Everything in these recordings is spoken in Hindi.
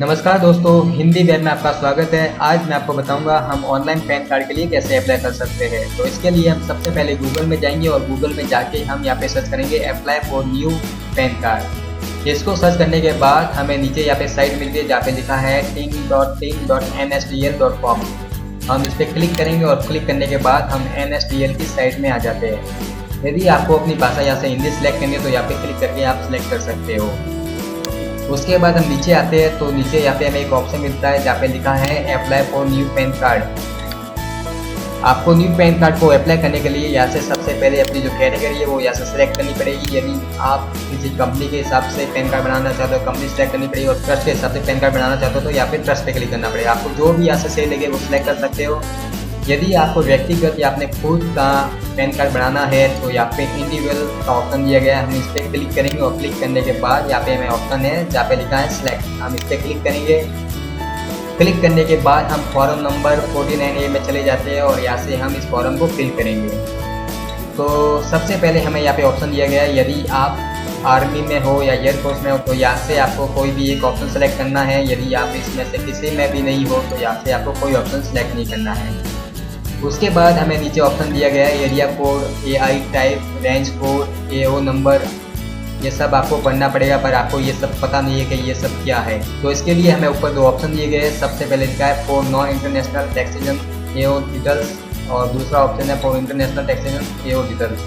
नमस्कार दोस्तों, हिंदी वेब में आपका स्वागत है। आज मैं आपको बताऊंगा हम ऑनलाइन पैन कार्ड के लिए कैसे अप्लाई कर सकते हैं। तो इसके लिए हम सबसे पहले गूगल में जाएंगे और गूगल में जाके हम यहाँ पे सर्च करेंगे apply for new pan card. इसको सर्च करने के बाद हमें नीचे यहाँ पे साइट मिलती है जहाँ पे लिखा है ting.nsdl.com। हम इस पर क्लिक करेंगे और क्लिक करने के बाद हम NSDL की साइट में आ जाते हैं। यदि आपको अपनी भाषा यहाँ से हिंदी सेलेक्ट करनी है तो यहाँ पे क्लिक करके आप सिलेक्ट कर सकते हो। उसके बाद हम नीचे आते हैं तो नीचे यहाँ पे हमें एक ऑप्शन मिलता है जहाँ पे लिखा है apply for new pan card. आपको न्यू पैन कार्ड को अप्लाई करने के लिए यहाँ से सबसे पहले अपनी जो कैटेगरी है वो यहाँ से सिलेक्ट करनी पड़ेगी। यदि आप किसी कंपनी के हिसाब से पैन कार्ड बनाना चाहते हो कंपनी सेलेक्ट करनी पड़ेगी, और ट्रस्ट के हिसाब से पैन कार्ड बनाना चाहते हो तो यहाँ पे ट्रस्ट पे क्लिक करना पड़ेगा। आपको जो भी यहाँ से सही लगे वो सिलेक्ट कर सकते हो। यदि आपको व्यक्तिगत या अपने खुद का पैन कार्ड बनाना है तो यहाँ पे इंडिविजुअल का ऑप्शन दिया गया है, हम इस पर क्लिक करेंगे और क्लिक करने के बाद यहाँ पे हमें ऑप्शन है जहाँ पे लिखा है सिलेक्ट, हम इस पर क्लिक करेंगे। क्लिक करने के बाद हम फॉर्म नंबर 49A में चले जाते हैं और यहाँ से हम इस फॉर्म को फिल करेंगे। तो सबसे पहले हमें यहाँ पे ऑप्शन दिया गया है, यदि आप आर्मी में हो या एयरफोर्स में हो तो यहाँ से आपको कोई भी एक ऑप्शन सेलेक्ट करना है। यदि आप इसमें से किसी में भी नहीं हो तो यहाँ से आपको कोई ऑप्शन सेलेक्ट नहीं करना है। उसके बाद हमें नीचे ऑप्शन दिया गया है area code, AI type, range code, AO number, ये सब आपको पढ़ना पड़ेगा, पर आपको ये सब पता नहीं है कि ये सब क्या है। तो इसके लिए हमें ऊपर दो ऑप्शन दिए गए हैं। सबसे पहले लिखा है for non international taxation AO details और दूसरा ऑप्शन है for international taxation AO details.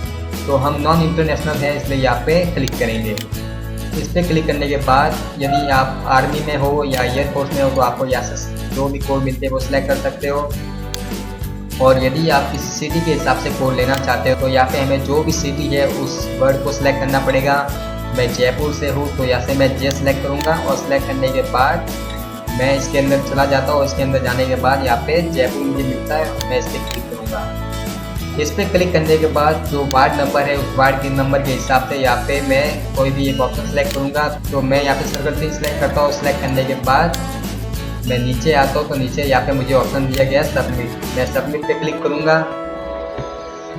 तो हम नॉन इंटरनेशनल हैं इसलिए यहाँ पे क्लिक करेंगे। इस पर क्लिक करने के बाद यदि आप आर्मी में हो या एयरफोर्स में हो तो आपको यहाँ से जो भी कोड मिलते हैं वो सिलेक्ट कर सकते हो। और यदि आप किसी सिटी के हिसाब से कोड लेना चाहते हो तो यहाँ पे हमें जो भी सिटी है उस वर्ड को सिलेक्ट करना पड़ेगा। मैं जयपुर से हूँ तो यहाँ से मैं जे सिलेक्ट करूँगा और सिलेक्ट करने के बाद मैं इसके अंदर चला जाता हूँ। इसके अंदर जाने के बाद यहाँ पे जयपुर मुझे मिलता है, मैं इस पर क्लिक करूँगा। इस पर क्लिक करने के बाद जो वार्ड नंबर है उस वार्ड के नंबर के हिसाब से यहाँ पे मैं कोई भी एक ऑप्शन सेलेक्ट करूँगा। तो मैं यहाँ पे सर्कल 3 सिलेक्ट करता हूँ। सिलेक्ट करने के बाद मैं नीचे आता हूँ तो नीचे यहाँ पे मुझे ऑप्शन दिया गया है सबमिट। मैं सबमिट पे क्लिक करूँगा।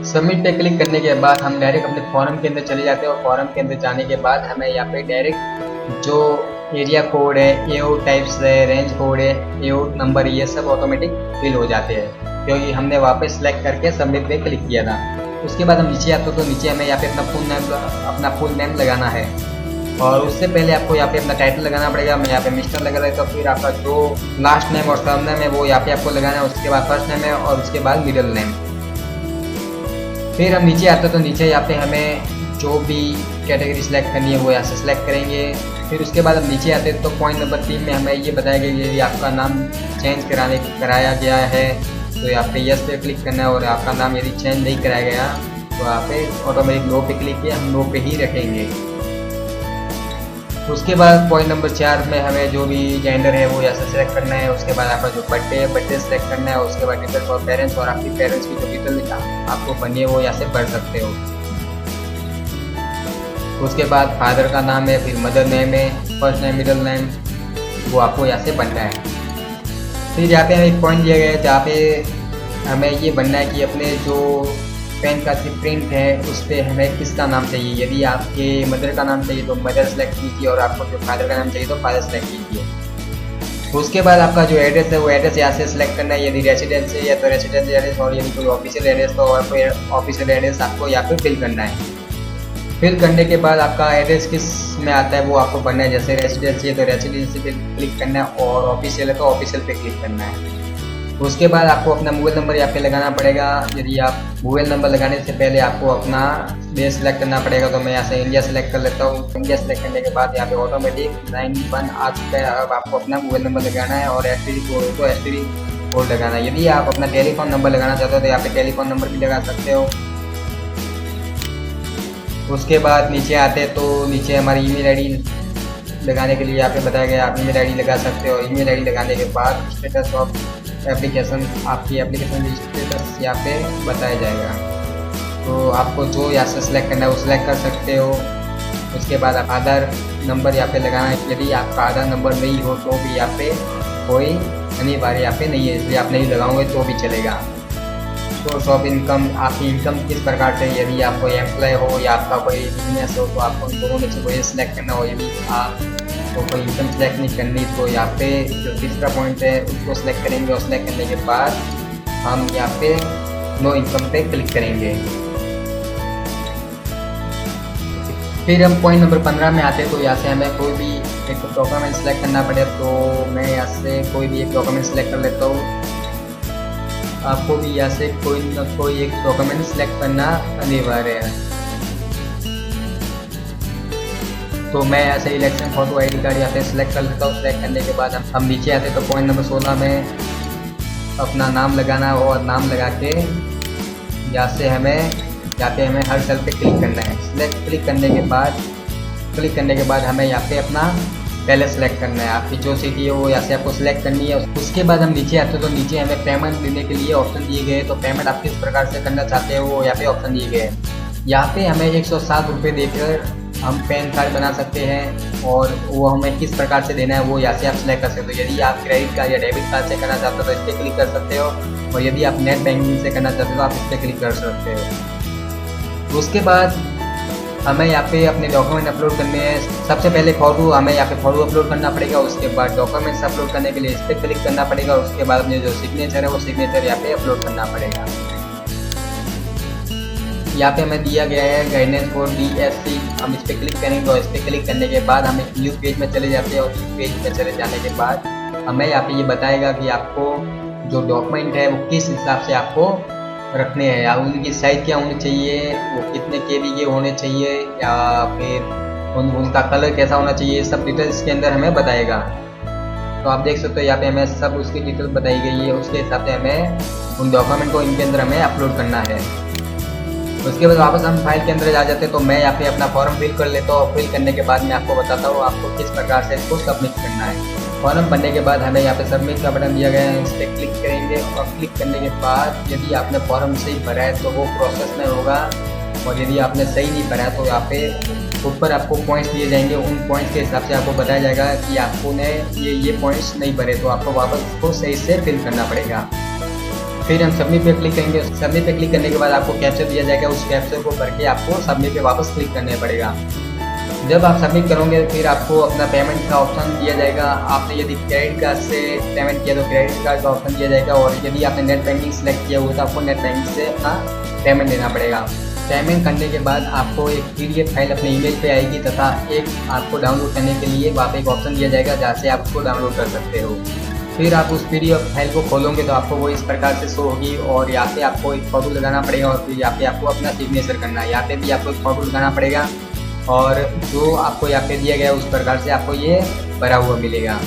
सबमिट पे क्लिक करने के बाद हम डायरेक्ट अपने फॉर्म के अंदर चले जाते हैं और फॉर्म के अंदर जाने के बाद हमें यहाँ पे डायरेक्ट जो एरिया कोड है, AO टाइप्स है, रेंज कोड है, AO नंबर, ये सब ऑटोमेटिक फिल हो जाते हैं क्योंकि हमने वहाँ पे सिलेक्ट करके सबमिट पे क्लिक किया था। उसके बाद हम नीचे आते हैं तो नीचे हमें यहाँ पे अपना फुल नेम लगाना है और उससे पहले आपको यहाँ पे अपना टाइटल लगाना पड़ेगा। मैं यहाँ पे मिस्टर लगा रहा तो फिर आपका जो लास्ट नेम और सब नेम है वो यहाँ पे आपको लगाना है। उसके बाद फर्स्ट नेम है और उसके बाद मिडिल नेम। फिर हम नीचे आते हैं तो नीचे यहाँ पे हमें जो भी कैटेगरी सिलेक्ट करनी है वो यहाँ से सिलेक्ट करेंगे। फिर उसके बाद हम नीचे आते हैं तो पॉइंट नंबर 3 में हमें ये बताया गया यदि आपका नाम चेंज कराया गया है तो यहाँ पे यस पे क्लिक करना है, और आपका नाम यदि चेंज नहीं कराया गया तो यहाँ पे ऑटोमेटिक नो पे क्लिक किया, हम नो पे ही रखेंगे। उसके बाद पॉइंट नंबर 4 में हमें जो भी जेंडर है वो यहाँ से सिलेक्ट करना है। उसके बाद आपका जो बर्थडे है बर्थडे सिलेक्ट करना है। उसके बाद डिटेल्स और पेरेंट्स और आपकी पेरेंट्स की जो डिटेल आपको बननी है वो यहाँ से भर सकते हो। उसके बाद फादर का नाम है, फिर मदर नेम है, फर्स्ट नेम, मिडिल नेम, वो आपको यहाँ से बनना है। फिर यहाँ पे हमें एक पॉइंट दिया गया है जहाँ पे हमें ये बनना है कि अपने जो पैन कार्ड की प्रिंट है उस पर हमें किसका नाम चाहिए। यदि आपके मदर का नाम चाहिए तो मदर सेलेक्ट कीजिए और आपको जो फादर का नाम चाहिए तो फादर सेलेक्ट कीजिए। उसके बाद आपका जो एड्रेस है वो एड्रेस यहाँ से सिलेक्ट करना है। यदि रेसिडेंस है या तो रेसिडेंस एड्रेस, और यदि कोई ऑफिशियल एड्रेस तो और कोई ऑफिशियल एड्रेस आपको यहाँ पे फिल करना है। फिल करने के बाद आपका एड्रेस किस में आता है वो आपको बनना है। जैसे रेसिडेंसी है तो रेसिडेंसी पे क्लिक करना है और ऑफिशियल है तो ऑफिशियल पे क्लिक करना है। उसके बाद आपको अपना मोबाइल नंबर यहाँ पे लगाना पड़ेगा। यदि आप मोबाइल नंबर लगाने से पहले आपको अपना देश सेलेक्ट करना पड़ेगा। तो मैं यहाँ से इंडिया सेलेक्ट कर लेता हूँ। इंडिया सेलेक्ट करने के बाद यहाँ पे ऑटोमेटिक 91 आ चुका है। अब आपको अपना मोबाइल नंबर लगाना है और STD कोड तो STD कोड लगाना है। यदि आप अपना टेलीफोन नंबर लगाना चाहते हो तो यहाँ पे टेलीफोन नंबर भी लगा सकते हो। उसके बाद नीचे आते तो नीचे हमारी ईमेल ID लगाने के लिए यहाँ पे बताया गया, आप ईमेल ID लगा सकते हो। ईमेल ID लगाने के बाद स्टेटस ऑफ एप्लीकेशन, आपकी एप्लीकेशन स्टेटस यहाँ पे बताया जाएगा। तो आपको जो यहाँ से सिलेक्ट करना है वो सिलेक्ट कर सकते हो। उसके बाद आप आधार नंबर यहाँ पे लगाना है। यदि आपका आधार नंबर नहीं हो तो भी यहाँ पे कोई अनिवार्य यहाँ पे नहीं है, इसलिए आप नहीं लगाओगे तो भी चलेगा। सोर्स ऑफ इनकम, आपकी इनकम किस प्रकार से, यदि आप कोई एम्प्लॉय हो या आपका कोई बिजनेस हो तो आपको दोनों में से कोई सिलेक्ट करना हो। यदि आप तो कोई इनकम सेलेक्ट नहीं करनी, तो यहाँ पे जो तीसरा पॉइंट है उसको सिलेक्ट करेंगे और सिलेक्ट करने के बाद हम यहाँ पे नो इनकम पे क्लिक करेंगे। फिर हम पॉइंट नंबर 15 में आते हैं। तो यहाँ से हमें कोई भी एक डॉक्यूमेंट सेलेक्ट करना पड़े, तो मैं यहाँ से कोई भी एक डॉक्यूमेंट सेलेक्ट कर लेता हूँ। आपको भी यहाँ से कोई न कोई एक डॉक्यूमेंट सेलेक्ट करना अनिवार्य है। तो मैं यहाँ से इलेक्शन फोटो आईडी कार्ड यहाँ पे सिलेक्ट कर लेता हूँ। सिलेक्ट करने के बाद हम नीचे आते हैं। तो पॉइंट नंबर 16 में अपना नाम लगाना और नाम लगा के यहाँ से हमें हर सेल पे क्लिक करना है। सिलेक्ट क्लिक करने के बाद हमें यहाँ पे अपना पहले सेलेक्ट करना है। आपकी जो सिटी है वो यहाँ से आपको सिलेक्ट करनी है। उसके बाद हम नीचे आते हैं। तो नीचे हमें पेमेंट देने के लिए ऑप्शन दिए गए हैं। तो पेमेंट आप किस प्रकार से करना चाहते हो वो यहाँ पे ऑप्शन दिए गए हैं। यहाँ पे हमें 107 रुपये देकर हम पैन कार्ड बना सकते हैं और वो हमें किस प्रकार से देना है वो यहाँ से आप सिलेक्ट कर सकते हो। यदि आप क्रेडिट कार्ड या डेबिट कार्ड से करना चाहते हो तो इस पर क्लिक कर सकते हो, और यदि आप नेट बैंकिंग से करना चाहते हो तो आप इस पर क्लिक कर सकते हो। उसके बाद हमें यहाँ पे अपने डॉक्यूमेंट अपलोड करने हैं। सबसे पहले फोटो हमें यहाँ पे फोटो अपलोड करना पड़ेगा। उसके बाद डॉक्यूमेंट्स अपलोड करने के लिए इस पर क्लिक करना पड़ेगा। उसके बाद अपने जो सिग्नेचर है वो सिग्नेचर यहाँ पे अपलोड करना पड़ेगा। यहाँ पे हमें दिया गया है गाइडेंस फॉर DSC। हम इस पर क्लिक करेंगे और इस पर क्लिक करने के बाद हम एक न्यू पेज में चले जाते हैं। और न्यू पेज में चले जाने के बाद हमें यहाँ पे ये बताएगा कि आपको जो डॉक्यूमेंट है वो किस हिसाब से आपको रखने हैं, या उनकी साइज क्या होनी चाहिए, वो कितने KB के होने चाहिए, या फिर उनका कलर कैसा होना चाहिए, सब डिटेल्स के अंदर हमें बताएगा। तो आप देख सकते हो यहाँ पे हमें सब उसकी डिटेल्स बताई गई है। उसके हिसाब से हमें उन डॉक्यूमेंट को इनके अंदर हमें अपलोड करना है। उसके बाद वापस हम फाइल के अंदर आ जाते हैं। तो मैं यहाँ पे अपना फॉर्म फिल कर लेता हूँ। फिल करने के बाद मैं आपको बताता हूँ आपको किस प्रकार से इसको सबमिट करना है। फॉर्म भरने के बाद हमें यहाँ पे सबमिट का बटन दिया गया है, इस पर क्लिक करेंगे। और क्लिक करने के बाद यदि आपने फॉर्म सही भरा है तो वो प्रोसेस में होगा, और यदि आपने सही नहीं भरा है तो यहाँ पे ऊपर आपको पॉइंट्स दिए जाएंगे। उन पॉइंट्स के हिसाब से आपको बताया जाएगा कि आपको ने ये पॉइंट्स नहीं भरे, तो आपको वापस उसको सही से फिल करना पड़ेगा। फिर हम सबमिट पे क्लिक करेंगे। सबमिट पे क्लिक करने के बाद आपको कैप्चर दिया जाएगा। उस कैप्चर को भर के आपको सबमिट पे वापस क्लिक करना पड़ेगा। जब आप सबमिट करोगे फिर आपको अपना पेमेंट का ऑप्शन दिया जाएगा। आपने यदि क्रेडिट कार्ड से पेमेंट किया तो क्रेडिट कार्ड का ऑप्शन दिया जाएगा, और यदि आपने नेट बैंकिंग सेलेक्ट किया हुआ तो आपको नेट बैंकिंग से अपना पेमेंट देना पड़ेगा। पेमेंट करने के बाद आपको एक PDF फाइल अपने ईमेल पे आएगी, तथा एक आपको डाउनलोड करने के लिए वहाँ पे एक ऑप्शन दिया जाएगा जहाँ से आप उसको डाउनलोड कर सकते हो। फिर आप उस PDF फाइल को खोलोगे तो आपको वो इस प्रकार से शो होगी, और यहाँ पे आपको एक फ़ोटो लगाना पड़ेगा, और फिर यहाँ पे आपको अपना सिग्नेचर करना है। यहाँ पे भी आपको एक फ़ोटो लगाना पड़ेगा, और जो आपको यहाँ पे दिया गया है उस प्रकार से आपको ये भरा हुआ मिलेगा।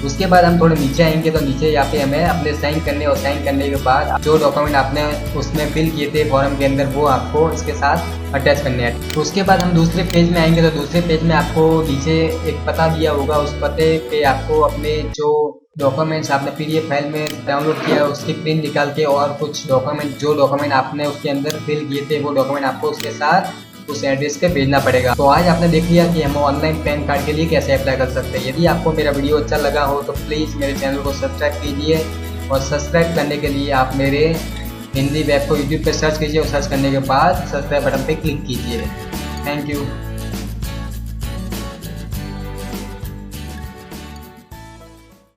उसके बाद हम थोड़े नीचे आएंगे। तो नीचे यहाँ पे हमें अपने साइन करने, और साइन करने के बाद जो डॉक्यूमेंट आपने उसमें फिल किए थे फॉर्म के अंदर वो आपको इसके साथ अटैच करने हैं। तो उसके बाद हम दूसरे पेज में आएंगे। तो दूसरे पेज में आपको नीचे एक पता दिया होगा, उस पते पे आपको अपने जो डॉक्यूमेंट्स आपने PDF फाइल में डाउनलोड किया उसकी प्रिंट निकाल के, और कुछ डॉक्यूमेंट आपने उसके अंदर फिल किए थे वो डॉक्यूमेंट आपको उसके साथ उस एड्रेस पे भेजना पड़ेगा। तो आज आपने देख लिया कि हम ऑनलाइन पैन कार्ड के लिए कैसे अप्लाई कर सकते हैं। यदि आपको मेरा वीडियो अच्छा लगा हो तो प्लीज़ मेरे चैनल को सब्सक्राइब कीजिए, और सब्सक्राइब करने के लिए आप मेरे हिंदी वेब को YouTube पे सर्च कीजिए, और सर्च करने के बाद सब्सक्राइब बटन पे क्लिक कीजिए। Thank you.